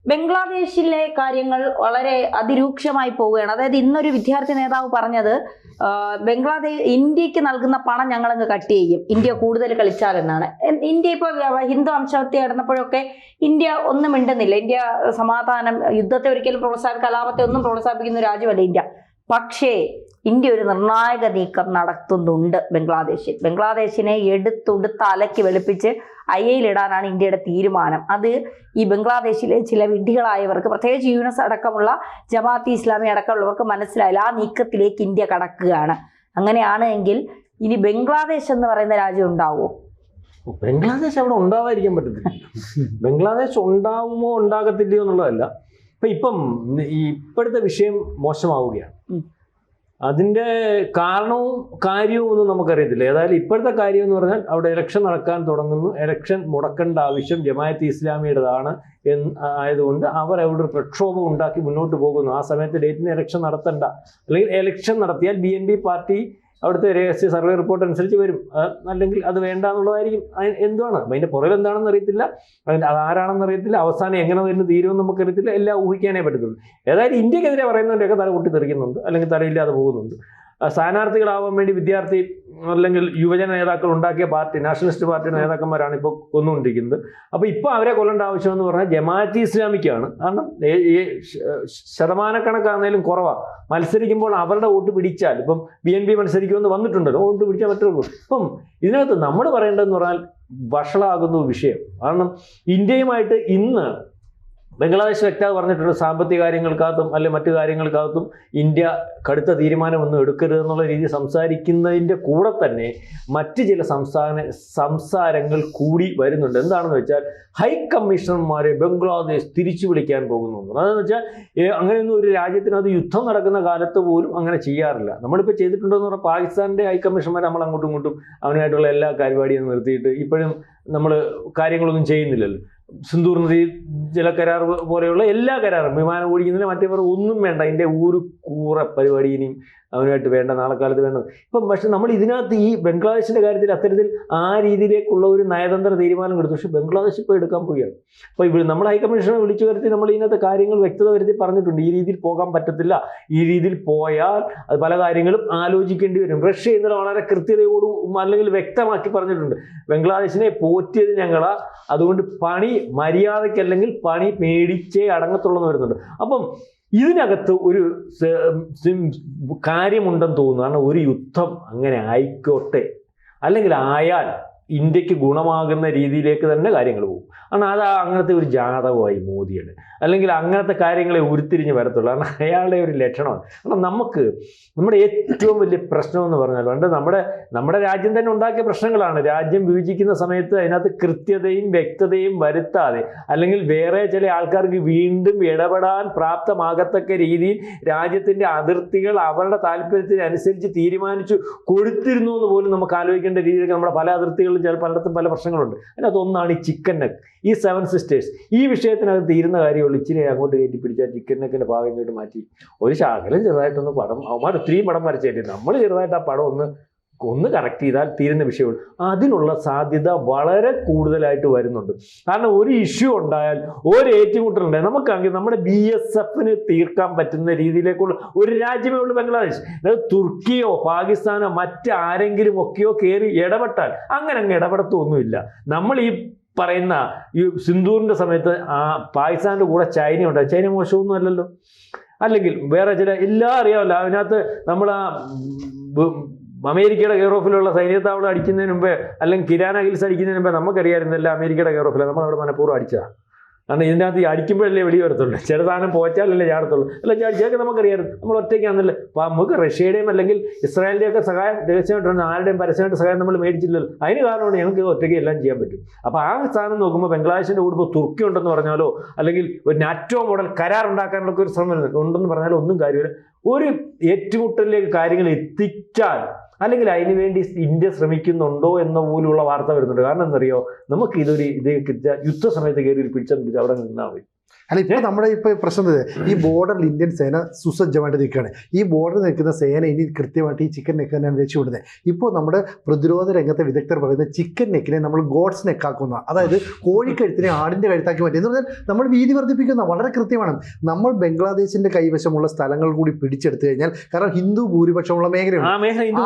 ബംഗ്ലാദേശിലെ കാര്യങ്ങൾ വളരെ അതിരൂക്ഷമായി പോവുകയാണ്. അതായത് ഇന്നൊരു വിദ്യാർത്ഥി നേതാവ് പറഞ്ഞത് ഇന്ത്യക്ക് നൽകുന്ന പണം ഞങ്ങളങ്ങ് കട്ട് ചെയ്യും, ഇന്ത്യ കൂടുതൽ കളിച്ചാലെന്നാണ്. ഇന്ത്യ ഇപ്പോൾ ഹിന്ദു വംശഹത്യ നടന്നപ്പോഴൊക്കെ ഇന്ത്യ ഒന്നും മിണ്ടുന്നില്ല. ഇന്ത്യ സമാധാനം, യുദ്ധത്തെ ഒരിക്കലും കലാപത്തെ ഒന്നും പ്രോത്സാഹിപ്പിക്കുന്ന രാജ്യമല്ല ഇന്ത്യ. പക്ഷേ ഇന്ത്യ ഒരു നിർണായക നീക്കം നടത്തുന്നുണ്ട് ബംഗ്ലാദേശിനെ എടുത്തുടുത്ത് അലക്കി വെളുപ്പിച്ച് അയ്യയിലിടാനാണ് ഇന്ത്യയുടെ തീരുമാനം. അത് ഈ ബംഗ്ലാദേശിലെ ചില വിഡ്ഢികളായവർക്ക്, പ്രത്യേകിച്ച് യൂനസ് അടക്കമുള്ള ജമാഅത്തെ ഇസ്ലാമി അടക്കമുള്ളവർക്ക് മനസ്സിലായില്ല. ആ നീക്കത്തിലേക്ക് ഇന്ത്യ കടക്കുകയാണ്. അങ്ങനെയാണ് എങ്കിൽ ഇനി ബംഗ്ലാദേശ് എന്ന് പറയുന്ന രാജ്യം ഉണ്ടാവുമോ? ബംഗ്ലാദേശ് അവിടെ ഉണ്ടാവാതിരിക്കാൻ പറ്റത്തില്ല. ബംഗ്ലാദേശ് ഉണ്ടാവുമോ ഉണ്ടാകത്തില്ലയോ എന്നുള്ളതല്ല. ഇപ്പം ഇപ്പോഴത്തെ വിഷയം മോശമാവുകയാണ്. അതിൻ്റെ കാരണവും കാര്യവും ഒന്നും നമുക്കറിയത്തില്ല. ഏതായാലും ഇപ്പോഴത്തെ കാര്യം എന്ന് പറഞ്ഞാൽ അവിടെ ഇലക്ഷൻ നടക്കാൻ തുടങ്ങുന്നു. ഇലക്ഷൻ മുടക്കേണ്ട ആവശ്യം ജമാഅത്തെ ഇസ്ലാമിയുടേതാണ് ആയതുകൊണ്ട് അവർ അവിടെ ഒരു പ്രക്ഷോഭം ഉണ്ടാക്കി മുന്നോട്ട് പോകുന്നു. ആ സമയത്ത് ഡേറ്റിന് ഇലക്ഷൻ നടത്തണ്ട, അല്ലെങ്കിൽ ഇലക്ഷൻ നടത്തിയാൽ BNP പാർട്ടി അവിടുത്തെ രഹസ്യ സർവേ റിപ്പോർട്ട് അനുസരിച്ച് വരും, അല്ലെങ്കിൽ അത് വേണ്ട എന്നുള്ളതായിരിക്കും. എന്തുവാണ് അതിൻ്റെ പുറകിൽ എന്താണെന്ന് അറിയത്തില്ല, അത് ആരാണെന്ന് അറിയത്തില്ല, അവസാനം എങ്ങനെ തന്നെ തീരുമെന്ന് നമുക്കറിയത്തില്ല. എല്ലാം ഊഹിക്കാനേ പറ്റത്തുള്ളൂ. ഏതായാലും ഇന്ത്യക്കെതിരെ പറയുന്നവരുടെയൊക്കെ തല പൊട്ടി തെറിക്കുന്നുണ്ട്, അല്ലെങ്കിൽ തലയില്ലാതെ പോകുന്നുണ്ട്. സ്ഥാനാർത്ഥികളാവാൻ വേണ്ടി വിദ്യാർത്ഥി അല്ലെങ്കിൽ യുവജന നേതാക്കൾ ഉണ്ടാക്കിയ പാർട്ടി, നാഷണലിസ്റ്റ് പാർട്ടിയുടെ നേതാക്കന്മാരാണ് ഇപ്പോൾ കൊന്നുകൊണ്ടിരിക്കുന്നത്. അപ്പോൾ ഇപ്പോൾ അവരെ കൊല്ലേണ്ട ആവശ്യമെന്ന് പറഞ്ഞാൽ ജമാഅത്തെ ഇസ്ലാമിക്കാണ്. കാരണം ശതമാനക്കണക്കാണെങ്കിലും കുറവാണ്. മത്സരിക്കുമ്പോൾ അവരുടെ വോട്ട് പിടിച്ചാൽ, ഇപ്പം BNP മത്സരിക്കുമെന്ന് വന്നിട്ടുണ്ടല്ലോ, വോട്ട് പിടിച്ചാൽ മറ്റുള്ളൂ. ഇപ്പം ഇതിനകത്ത് നമ്മൾ പറയേണ്ടതെന്ന് പറഞ്ഞാൽ വഷളാകുന്നു വിഷയം. കാരണം ഇന്ത്യയുമായിട്ട് ഇന്ന് ബംഗ്ലാദേശ് വ്യക്താവ് പറഞ്ഞിട്ടുണ്ട്, സാമ്പത്തിക കാര്യങ്ങൾക്കകത്തും അല്ലെങ്കിൽ മറ്റു കാര്യങ്ങൾക്കകത്തും ഇന്ത്യ കടുത്ത തീരുമാനമൊന്നും എടുക്കരുത് എന്നുള്ള രീതി സംസാരിക്കുന്നതിൻ്റെ കൂടെ തന്നെ മറ്റ് ചില സംസാരങ്ങൾ കൂടി വരുന്നുണ്ട്. എന്താണെന്ന് വെച്ചാൽ ഹൈ കമ്മീഷണർമാരെ ബംഗ്ലാദേശ് തിരിച്ചു വിളിക്കാൻ പോകുന്നു. അതെന്ന് വെച്ചാൽ അങ്ങനെയൊന്നും ഒരു രാജ്യത്തിനകത്ത് യുദ്ധം നടക്കുന്ന കാലത്ത് പോലും അങ്ങനെ ചെയ്യാറില്ല. നമ്മളിപ്പോൾ ചെയ്തിട്ടുണ്ടോയെന്ന് പറഞ്ഞാൽ പാകിസ്ഥാൻ്റെ ഹൈ കമ്മീഷണർമാർ നമ്മൾ അങ്ങോട്ടും ഇങ്ങോട്ടും അവനായിട്ടുള്ള എല്ലാ പരിപാടിയും നിർത്തിയിട്ട് ഇപ്പോഴും നമ്മൾ കാര്യങ്ങളൊന്നും ചെയ്യുന്നില്ലല്ലോ. സിന്ധൂർ നദി ജലകരാർ പോലെയുള്ള എല്ലാ കരാറും, വിമാനം ഓടിക്കുന്നതിന് മറ്റേ ഒന്നും വേണ്ട, അതിൻ്റെ കൂറ പരിപാടി ഇനിയും അവനുമായിട്ട് വേണ്ട, നാളെ കാലത്ത് വേണ്ടത്. ഇപ്പം പക്ഷെ നമ്മൾ ഇതിനകത്ത് ഈ ബംഗ്ലാദേശിൻ്റെ കാര്യത്തിൽ അത്തരത്തിൽ ആ രീതിയിലേക്കുള്ള ഒരു നയതന്ത്ര തീരുമാനം എടുത്തു. പക്ഷേ ബംഗ്ലാദേശ് ഇപ്പോൾ എടുക്കാൻ പോവുകയാണ്. അപ്പോൾ ഇവിടെ നമ്മൾ ഹൈക്കമ്മീഷനെ വിളിച്ചു വരുത്തി നമ്മൾ ഇതിനകത്ത് കാര്യങ്ങൾ വ്യക്തത വരുത്തി പറഞ്ഞിട്ടുണ്ട്. ഈ രീതിയിൽ പോകാൻ പറ്റത്തില്ല, ഈ രീതിയിൽ പോയാൽ അത് പല കാര്യങ്ങളും ആലോചിക്കേണ്ടി വരും. റഷ്യ ഇന്നലെ വളരെ കൃത്യതയോടും അല്ലെങ്കിൽ വ്യക്തമാക്കി പറഞ്ഞിട്ടുണ്ട്, ബംഗ്ലാദേശിനെ പോറ്റിയത് ഞങ്ങളാ, അതുകൊണ്ട് പണി മര്യാദയ്ക്കല്ലെങ്കിൽ പണി മേടിച്ചേ അടങ്ങത്തുള്ളൂ എന്ന് വരുന്നുണ്ട്. അപ്പം ഇതിനകത്ത് ഒരു കാര്യമുണ്ടെന്ന് തോന്നുന്നു. കാരണം ഒരു യുദ്ധം അങ്ങനെ ആയിക്കോട്ടെ, അല്ലെങ്കിൽ ആയാൽ ഇന്ത്യക്ക് ഗുണമാകുന്ന രീതിയിലേക്ക് തന്നെ കാര്യങ്ങൾ പോകും. കാരണം അത് അങ്ങനത്തെ ഒരു ജാതകമായി മോദിയുടെ, അല്ലെങ്കിൽ അങ്ങനത്തെ കാര്യങ്ങളെ ഉരുത്തിരിഞ്ഞ് വരത്തുള്ളൂ. കാരണം അയാളുടെ ഒരു ലക്ഷണമാണ്. കാരണം നമ്മുടെ ഏറ്റവും വലിയ പ്രശ്നം എന്ന് പറഞ്ഞാൽ നമ്മുടെ രാജ്യം തന്നെ ഉണ്ടാക്കിയ പ്രശ്നങ്ങളാണ്. രാജ്യം വിഭജിക്കുന്ന സമയത്ത് അതിനകത്ത് കൃത്യതയും വ്യക്തതയും വരുത്താതെ, അല്ലെങ്കിൽ വേറെ ചില ആൾക്കാർക്ക് വീണ്ടും ഇടപെടാൻ പ്രാപ്തമാകത്തക്ക രീതിയിൽ രാജ്യത്തിൻ്റെ അതിർത്തികൾ അവരുടെ താല്പര്യത്തിനനുസരിച്ച് തീരുമാനിച്ചു കൊടുത്തിരുന്നു എന്ന് പോലും നമുക്ക് ആലോചിക്കേണ്ട രീതിയിലേക്ക് നമ്മുടെ പല അതിർത്തികളിലും പലയിടത്തും പല പ്രശ്നങ്ങളുണ്ട്. അതിനകത്ത് ഒന്നാണ് ഈ ചിക്കൻ നെക്ക്, ഈ 7 സിസ്റ്റേഴ്സ്. ഈ വിഷയത്തിനകത്ത് തീരുന്ന കാര്യമുള്ളൂ. ഇച്ചിരി അങ്ങോട്ട് കയറ്റി പിടിച്ചാൽ ചിക്കൻ നെക്കിൻ്റെ ഭാഗം ഇങ്ങോട്ട് മാറ്റി ഒരു ശകലം ചെറുതായിട്ടൊന്ന് പടം, അവന്മാർ ഒത്തിരിയും പടം വരച്ചേറ്റി, നമ്മൾ ചെറുതായിട്ട് ആ പടം ഒന്ന് കറക്റ്റ് ചെയ്താൽ തീരുന്ന വിഷയമുള്ളൂ. അതിനുള്ള സാധ്യത വളരെ കൂടുതലായിട്ട് വരുന്നുണ്ട്. കാരണം ഒരു ഇഷ്യൂ ഉണ്ടായാൽ, ഒരു ഏറ്റുമുട്ടലുണ്ടായാൽ, നമുക്കാണെങ്കിൽ നമ്മുടെ BSFന് തീർക്കാൻ പറ്റുന്ന രീതിയിലേക്കുള്ള ഒരു രാജ്യമേ ഉള്ളൂ ബംഗ്ലാദേശ്. അതായത് തുർക്കിയോ പാകിസ്ഥാനോ മറ്റാരെങ്കിലും ഒക്കെയോ കയറി ഇടപെട്ടാൽ അങ്ങ് ഇടപെടത്തൊന്നുമില്ല. നമ്മൾ ഈ പറയുന്ന ഈ സിന്ധൂറിൻ്റെ സമയത്ത് പാകിസ്ഥാൻ്റെ കൂടെ ചൈന ഉണ്ടായി. ചൈന മോശമൊന്നും അല്ലല്ലോ. അല്ലെങ്കിൽ വേറെ ചില എല്ലാം അറിയാമല്ലോ. അതിനകത്ത് നമ്മൾ അമേരിക്കയുടെ കെയർ ഓഫിലുള്ള സൈന്യത്താവളം അടിക്കുന്നതിന് മുമ്പേ, അല്ലെങ്കിൽ കിരാന ഹിൽസ് അടിക്കുന്നതിന് മുമ്പേ നമുക്കറിയാമായിരുന്നില്ല അമേരിക്കയുടെ കെയർ ഓഫിലാണ്. നമ്മളവിടെ മനഃപൂർവ്വം അടിച്ചതാണ്. കാരണം ഇതിനകത്ത് അടിക്കുമ്പോഴല്ലേ വെളി വരത്തുള്ളൂ. ചില സാധനം പോച്ചാലല്ലേ ചാടത്തുള്ളൂ. അല്ല ചാടിച്ചൊക്കെ നമുക്കറിയാമായിരുന്നു. നമ്മൾ ഒറ്റയ്ക്കാണെന്നല്ലേ. അപ്പോൾ നമുക്ക് റഷ്യയുടെയും അല്ലെങ്കിൽ ഇസ്രായേലിൻ്റെയൊക്കെ സഹായം രഹസ്യമായിട്ടുണ്ട്, ആരുടെയും പരസ്യമായിട്ട് സഹായം നമ്മൾ മേടിച്ചില്ലല്ലോ. അതിന് കാരണമാണ് ഞങ്ങൾക്ക് ഒറ്റയ്ക്ക് എല്ലാം ചെയ്യാൻ പറ്റും. അപ്പോൾ ആ സ്ഥാനം നോക്കുമ്പോൾ ബംഗ്ലാദേശിൻ്റെ കൂടെ ഇപ്പോൾ തുർക്കി ഉണ്ടെന്ന് പറഞ്ഞാലോ, അല്ലെങ്കിൽ ഒരു നാറ്റോ മോഡൽ കരാർ ഉണ്ടാക്കാനുള്ള ഒരു ശ്രമം ഉണ്ടെന്ന് പറഞ്ഞാലോ ഒന്നും കാര്യമില്ല. ഒരു ഏറ്റുമുട്ടലിലേക്ക് കാര്യങ്ങൾ എത്തിച്ചാൽ, അല്ലെങ്കിൽ അതിനുവേണ്ടി ഇന്ത്യ ശ്രമിക്കുന്നുണ്ടോ എന്ന പോലുള്ള വാർത്ത വരുന്നുണ്ട്. കാരണം എന്തറിയോ, നമുക്ക് ഇത് യുദ്ധ സമയത്ത് കയറി ഒരു പിടിച്ചാൽ അവിടെ നിന്നാൽ മതി. അല്ല ഇപ്പൊ നമ്മുടെ ഇപ്പൊ പ്രശ്നം ഈ ബോർഡറിൽ ഇന്ത്യൻ സേന സുസജ്ജമായിട്ട് നിൽക്കുകയാണ്. ഈ ബോർഡറിൽ നിൽക്കുന്ന സേന ഇനി കൃത്യമായിട്ട് ഈ ചിക്കൻ നെക്ക് തന്നെയാണ് രക്ഷപ്പെടുന്നത്. ഇപ്പോൾ നമ്മുടെ പ്രതിരോധ രംഗത്തെ വിദഗ്ധർ പറയുന്നത് ചിക്കൻ നെക്കിനെ നമ്മൾ ഗോഡ്സ് നെക്കാക്കുന്ന, അതായത് കോഴിക്കഴുത്തിനെ ആടിന്റെ കഴുത്താക്കി മാറ്റി എന്ന് പറഞ്ഞാൽ നമ്മൾ വീതി വർദ്ധിപ്പിക്കുന്ന വളരെ കൃത്യമാണ്. നമ്മൾ ബംഗ്ലാദേശിന്റെ കൈവശമുള്ള സ്ഥലങ്ങൾ കൂടി പിടിച്ചെടുത്തു കഴിഞ്ഞാൽ, കാരണം ഹിന്ദു ഭൂരിപക്ഷമുള്ള മേഖലയാണ്,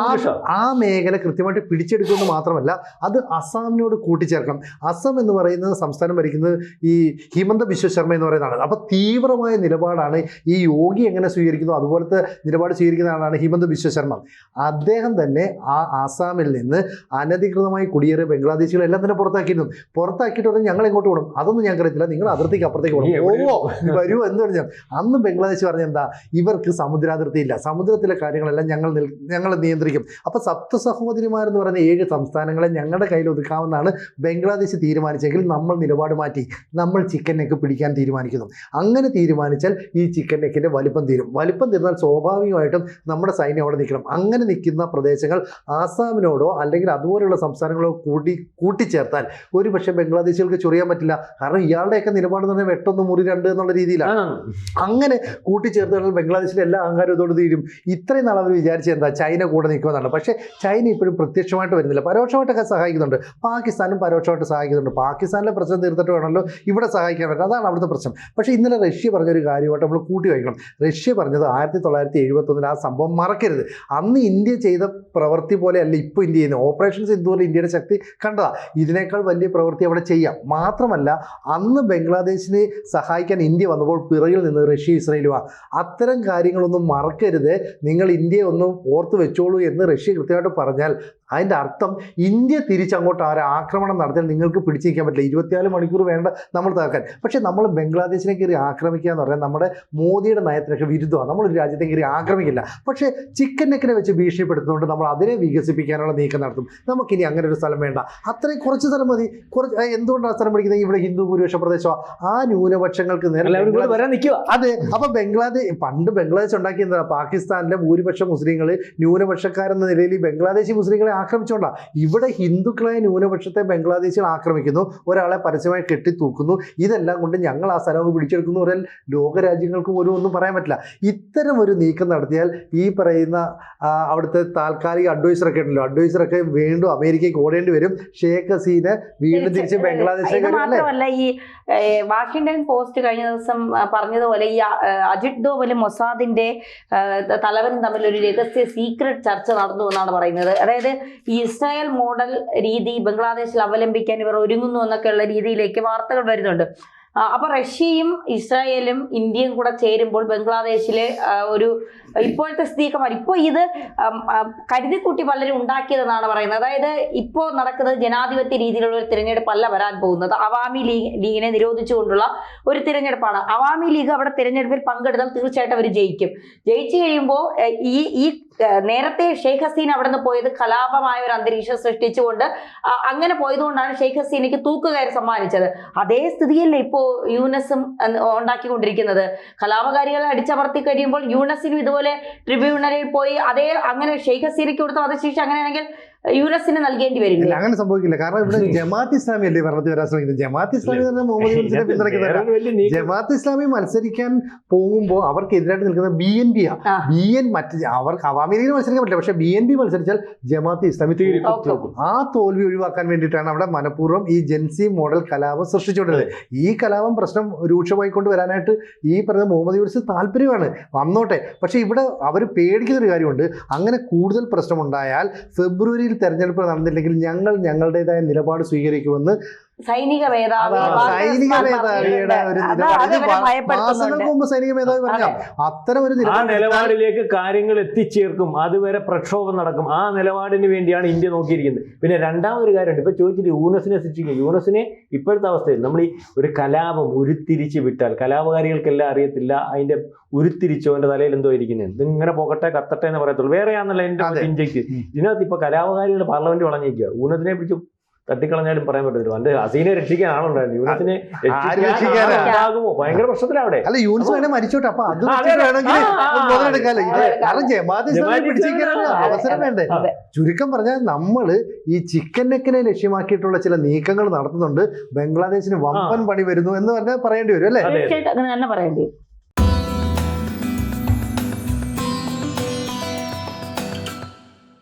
ആ മേഖല കൃത്യമായിട്ട് പിടിച്ചെടുക്കുമെന്ന് മാത്രമല്ല അത് അസാമിനോട് കൂട്ടിച്ചേർക്കണം. അസം എന്ന് പറയുന്നത് സംസ്ഥാനം ഭരിക്കുന്നത് ഈ ഹിമന്ത ബിശ്വ ശർമ്മ എന്ന് പറയുന്നതാണ്. അപ്പോൾ തീവ്രമായ നിലപാടാണ് ഈ യോഗി എങ്ങനെ സ്വീകരിക്കുന്നു അതുപോലത്തെ നിലപാട് സ്വീകരിക്കുന്ന ആളാണ് ഹിമന്ത ബിശ്വ ശർമ്മ. അദ്ദേഹം തന്നെ ആ ആസാമിൽ നിന്ന് അനധികൃതമായി കുടിയേറിയ ബംഗ്ലാദേശികളെല്ലാം തന്നെ പുറത്താക്കിയിട്ട് പറഞ്ഞാൽ ഞങ്ങൾ എങ്ങോട്ട് പോകണം അതൊന്നും ഞങ്ങൾക്ക് അറിയത്തില്ല, നിങ്ങൾ അതിർത്തിക്ക് അപ്പുറത്തേക്ക് പോകണം വരുമോ എന്ന് പറഞ്ഞാൽ അന്ന് ബംഗ്ലാദേശ് പറഞ്ഞ എന്താ, ഇവർക്ക് സമുദ്രാതിർത്തി ഇല്ല, സമുദ്രത്തിലെ കാര്യങ്ങളെല്ലാം ഞങ്ങൾ നിയന്ത്രിക്കും. അപ്പോൾ സപ്ത സഹോദരിമാരെന്ന് പറയുന്ന 7 സംസ്ഥാനങ്ങളെ ഞങ്ങളുടെ കയ്യിൽ ഒതുക്കാമെന്നാണ് ബംഗ്ലാദേശ് തീരുമാനിച്ചെങ്കിൽ നമ്മൾ നിലപാട് മാറ്റി നമ്മൾ ചിക്കൻ നെക്ക് പിടിക്കാൻ തീരുമാനിക്കുന്നു. അങ്ങനെ തീരുമാനിച്ചാൽ ഈ ചിക്കൻ നെക്കിൻ്റെ വലിപ്പം തീർന്നാൽ സ്വാഭാവികമായിട്ടും നമ്മുടെ സൈന്യം അവിടെ നിൽക്കണം. അങ്ങനെ നിൽക്കുന്ന പ്രദേശങ്ങൾ ആസാമിനോടോ അല്ലെങ്കിൽ അതുപോലെയുള്ള സംസ്ഥാനങ്ങളോ കൂട്ടിച്ചേർത്താൽ ഒരു പക്ഷേ ബംഗ്ലാദേശികൾക്ക് ചൊറിയാൻ പറ്റില്ല. കാരണം ഇയാളുടെയൊക്കെ നിലപാട് തന്നെ 8 മുറി 2 എന്നുള്ള രീതിയിലാണ്. അങ്ങനെ കൂട്ടിച്ചേർത്താൽ ബംഗ്ലാദേശിലെ എല്ലാ അഹങ്കാരവും ഇതോട് തീരും. ഇത്രയും നാൾ അവർ വിചാരിച്ചത് എന്താ, ചൈന കൂടെ നിൽക്കുമെന്നാണ്. പക്ഷേ ചൈന ഇപ്പോഴും പ്രത്യക്ഷമായിട്ട് വരുന്നില്ല, പരോക്ഷമായിട്ടൊക്കെ സഹായിക്കുന്നുണ്ട്. പാകിസ്ഥാനും പരോക്ഷമായിട്ട് സഹായിക്കുന്നുണ്ട്. പാകിസ്ഥാനിലെ പ്രശ്നം തീർത്തിട്ട് വേണമല്ലോ ഇവിടെ സഹായിക്കാൻ പറ്റും, അതാണ് അവിടുത്തെ പ്രശ്നം. പക്ഷേ ഇന്നലെ റഷ്യ പറഞ്ഞൊരു കാര്യമായിട്ട് നമ്മൾ കൂട്ടി വയ്ക്കണം. റഷ്യ പറഞ്ഞത് 1971 ആ സംഭവം മറക്കരുത്. അന്ന് ഇന്ത്യ ചെയ്ത പ്രവൃത്തി പോലെയല്ല ഇപ്പോൾ ഇന്ത്യ ചെയ്യുന്നത്. ഓപ്പറേഷൻ സിന്ധൂരിൽ ഇന്ത്യയുടെ ശക്തി കണ്ടതാ, ഇതിനേക്കാൾ വലിയ പ്രവൃത്തി അവിടെ ചെയ്യാം. മാത്രമല്ല അന്ന് ബംഗ്ലാദേശിനെ സഹായിക്കാൻ ഇന്ത്യ വന്നപ്പോൾ പിറകിൽ നിന്ന് റഷ്യ ഇസ്രയേലുമാണ്. അത്തരം കാര്യങ്ങളൊന്നും മറക്കരുത്, നിങ്ങൾ ഇന്ത്യയെ ഒന്ന് ഓർത്ത് വെച്ചോളൂ എന്ന് റഷ്യ കൃത്യമായിട്ട് പറഞ്ഞാൽ അതിൻ്റെ അർത്ഥം ഇന്ത്യ തിരിച്ചങ്ങോട്ട് ആക്രമണം നടത്തിയാൽ നിങ്ങൾക്ക് പിടിച്ചു നിൽക്കാൻ പറ്റില്ല. 24 മണിക്കൂർ വേണ്ട നമ്മൾ തകർക്കാൻ. പക്ഷേ നമ്മൾ ബംഗ്ലാദേശിനെ കയറി ആക്രമിക്കുക എന്ന് പറഞ്ഞാൽ നമ്മുടെ മോദിയുടെ നയത്തിനൊക്കെ വിരുദ്ധമാണ്. നമ്മളൊരു രാജ്യത്തെ കയറി ആക്രമിക്കില്ല. പക്ഷേ ചിക്കൻ നെക്കിനെ വെച്ച് ഭീഷണിപ്പെടുത്തുന്നതുകൊണ്ട് നമ്മൾ അതിനെ വികസിപ്പിക്കാനുള്ള നീക്കം നടത്തും. നമുക്കിനി അങ്ങനെ ഒരു സ്ഥലം വേണ്ട, അത്രയും കുറച്ച് സ്ഥലം മതി. എന്തുകൊണ്ടാണ് സ്ഥലം പിടിക്കുന്നത്? ഇവിടെ ഹിന്ദു ഭൂരിപക്ഷ പ്രദേശമാണ്, ആ ന്യൂനപക്ഷങ്ങൾക്ക് നേരെ അതെ. അപ്പോൾ പണ്ട് ബംഗ്ലാദേശ് ഉണ്ടാക്കിയ എന്താ, പാകിസ്ഥാനിലെ ഭൂരിപക്ഷ മുസ്ലിങ്ങൾ ന്യൂനപക്ഷക്കാരെന്ന നിലയിൽ ബംഗ്ലാദേശി മുസ്ലിങ്ങളെ ആക്രമിച്ചുകൊണ്ടാണ്. ഇവിടെ ഹിന്ദുക്കളായ ന്യൂനപക്ഷത്തെ ബംഗ്ലാദേശികൾ ആക്രമിക്കുന്നു, ഒരാളെ പരസ്യമായി കെട്ടിത്തൂക്കുന്നു. ഇതെല്ലാം കൊണ്ട് ഞങ്ങൾ ആ സ്ഥലം പിടിച്ചെടുക്കുന്നു പറഞ്ഞാൽ ലോകരാജ്യങ്ങൾക്ക് പോലും ഒന്നും പറയാൻ പറ്റില്ല. ഇത്തരം ഒരു നീക്കം നടത്തിയാൽ ഈ പറയുന്ന അവിടുത്തെ താൽക്കാലിക അഡ്വൈസറൊക്കെ ഉണ്ടല്ലോ, അഡ്വൈസറൊക്കെ വീണ്ടും അമേരിക്കയ്ക്ക് ഓടേണ്ടി വരും. ഷേഖ് ഹസീന വീണ്ടും തിരിച്ച് ബംഗ്ലാദേശിലേക്ക്. മാത്രമല്ല ഈ വാഷിംഗ്ടൺ പോസ്റ്റ് കഴിഞ്ഞ ദിവസം പറഞ്ഞതുപോലെ ഈ അജിത് ഡോവലും മൊസാദിന്റെ തലവനും തമ്മിൽ ഒരു രഹസ്യ സീക്രട്ട് ചർച്ച നടന്നു എന്നാണ് പറയുന്നത്. അതായത് ഈ ഇസ്രായേൽ മോഡൽ രീതി ബംഗ്ലാദേശിൽ അവലംബിക്കാൻ ഇവർ ഒരുങ്ങുന്നു എന്നൊക്കെയുള്ള രീതിയിലേക്ക് വാർത്തകൾ വരുന്നുണ്ട്. അപ്പൊ റഷ്യയും ഇസ്രായേലും ഇന്ത്യയും കൂടെ ചേരുമ്പോൾ ബംഗ്ലാദേശിലെ ഒരു ഇപ്പോഴത്തെ സ്ഥിതിയൊക്കെ മാറി. ഇപ്പോൾ ഇത് കരുതിക്കൂട്ടി പലരും ഉണ്ടാക്കിയതെന്നാണ് പറയുന്നത്. അതായത് ഇപ്പോൾ നടക്കുന്നത് ജനാധിപത്യ രീതിയിലുള്ള ഒരു തിരഞ്ഞെടുപ്പല്ല വരാൻ പോകുന്നത്. അവാമി ലീഗിനെ നിരോധിച്ചുകൊണ്ടുള്ള ഒരു തിരഞ്ഞെടുപ്പാണ്. അവാമി ലീഗ് അവിടെ തിരഞ്ഞെടുപ്പിൽ പങ്കെടുത്താൽ തീർച്ചയായിട്ടും അവർ ജയിക്കും. ജയിച്ചു കഴിയുമ്പോൾ ഈ നേരത്തെ ഷെയ്ഖ് ഹസീന അവിടെ നിന്ന് പോയത് കലാപമായ ഒരു അന്തരീക്ഷം സൃഷ്ടിച്ചുകൊണ്ട് അങ്ങനെ പോയതുകൊണ്ടാണ് ഷെയ്ഖ് ഹസീനയ്ക്ക് തൂക്കുകയർ സമ്മാനിച്ചത്. അതേ സ്ഥിതിയല്ലേ ഇപ്പോൾ യുനെസും ഉണ്ടാക്കിക്കൊണ്ടിരിക്കുന്നത്. കലാപകാരികളെ അടിച്ചമർത്തി കഴിയുമ്പോൾ യുനെസിനും ഇതുപോലെ ട്രിബ്യൂണലിൽ പോയി അങ്ങനെ ഷെയ്ഖ് ഹസീനയ്ക്ക് കൊടുത്ത വധശിക്ഷ അങ്ങനെയാണെങ്കിൽ യുനെസിന് നൽകേണ്ടി വരില്ല. അങ്ങനെ സംഭവിക്കില്ല. കാരണം ഇവിടെ ജമാഅത്ത് ഇസ്ലാമി അല്ലേ ഭരണത്തിൽ വരാൻ ശ്രമിക്കുന്നത്. ജമാഅത്ത് ഇസ്ലാമി തന്നെ മുഹമ്മദ് യൂനുസിനെ പിന്തുണയ്ക്കുന്നവരാണ്. ജമാഅത്ത് ഇസ്ലാമി മത്സരിക്കാൻ പോകുമ്പോൾ അവർക്കെതിരായിട്ട് നിൽക്കുന്ന BNP അവർക്ക് അവാമി ലീഗിന് മത്സരിക്കാൻ പറ്റില്ല. പക്ഷേ BNP മത്സരിച്ചാൽ ജമാഅത്ത് ഇസ്ലാമി ആ തോൽവി ഒഴിവാക്കാൻ വേണ്ടിയിട്ടാണ് അവിടെ മനഃപൂർവ്വം ഈ ജൻസി മോഡൽ കലാപം സൃഷ്ടിച്ചുകൊണ്ടിരുന്നത്. ഈ കലാപം പ്രശ്നം രൂക്ഷമായിക്കൊണ്ട് വരാനായിട്ട് ഈ പറയുന്ന മുഹമ്മദ് യൂനുസ് താല്പര്യമാണ്, വന്നോട്ടെ. പക്ഷേ ഇവിടെ അവർ പേടിക്കുന്നൊരു കാര്യമുണ്ട്. അങ്ങനെ കൂടുതൽ പ്രശ്നമുണ്ടായാൽ ഫെബ്രുവരിയിൽ തെരഞ്ഞെടുപ്പ് നടന്നില്ലെങ്കിൽ ഞങ്ങളുടേതായ നിലപാട് സ്വീകരിക്കുമെന്ന് സൈനിക മേധാവിയുടെ ഒരു മാസങ്ങൾക്ക് മുമ്പ് സൈനിക മേധാവി പറഞ്ഞ അത്തരം ഒരു നിലപാടിലേക്ക് കാര്യങ്ങൾ എത്തിച്ചേർക്കും. അതുവരെ പ്രക്ഷോഭം നടക്കും. ആ നിലപാടിന് വേണ്ടിയാണ് ഇന്ത്യ നോക്കിയിരിക്കുന്നത്. പിന്നെ രണ്ടാമതൊരു കാര്യമുണ്ട്. ഇപ്പൊ ചോദിച്ചിട്ട് യൂനസിനെ ശിക്ഷിക്കുക. യൂനസിനെ ഇപ്പോഴത്തെ അവസ്ഥയിൽ നമ്മൾ ഈ ഒരു കലാപം ഉരുത്തിരിച്ച് വിട്ടാൽ കലാപകാരികൾക്കെല്ലാം അറിയത്തില്ല അതിന്റെ ഉരുത്തിരിച്ചവന്റെ തലയിൽ എന്തോ ഇരിക്കുന്നത്, ഇതിങ്ങനെ പോകട്ടെ കത്തട്ടെ എന്ന് പറയത്തുള്ളൂ. വേറെയാണെന്നല്ല എന്റെ ഇന്ത്യക്ക്. ഇതിനകത്ത് ഇപ്പൊ കലാപകാരികൾ പാർലമെന്റ് വളഞ്ഞിരിക്കുക. ഊനത്തിനെ പിടിച്ച് തട്ടിക്കളഞ്ഞാലും പറയാൻ പറ്റത്തില്ല. അല്ലെ ഹസീനെ രക്ഷിക്കാൻ ആളുണ്ടായിരുന്നു, യൂനസിനെ രക്ഷിക്കാനാ? ആകുമോ? ഭയങ്കര പ്രശ്നത്തിലാണ് അവിടെ. അല്ല യൂനിസ് വേണേ മരിച്ചോട്ടെ, അപ്പൊ അത് അതെ, അതെ. വേണമെങ്കിൽ മുതലെടുക്കാലോ. അതെ. കാരണം ജമാഅത്തെ ഇസ്ലാമിയെ പിടിച്ചിരിക്കാനുള്ള അവസരം വേണ്ടേ? അതെ. ചുരുക്കം പറഞ്ഞാൽ നമ്മള് ഈ ചിക്കൻ നെക്കിനെ ലക്ഷ്യമാക്കിയിട്ടുള്ള ചില നീക്കങ്ങൾ നടത്തുന്നുണ്ട്. ബംഗ്ലാദേശിന് വമ്പൻ പണി വരുന്നു എന്ന് പറഞ്ഞാൽ പറയേണ്ടി വരും അല്ലേ? തീർച്ചയായിട്ടും അങ്ങനെ തന്നെ പറയേണ്ടി വരും.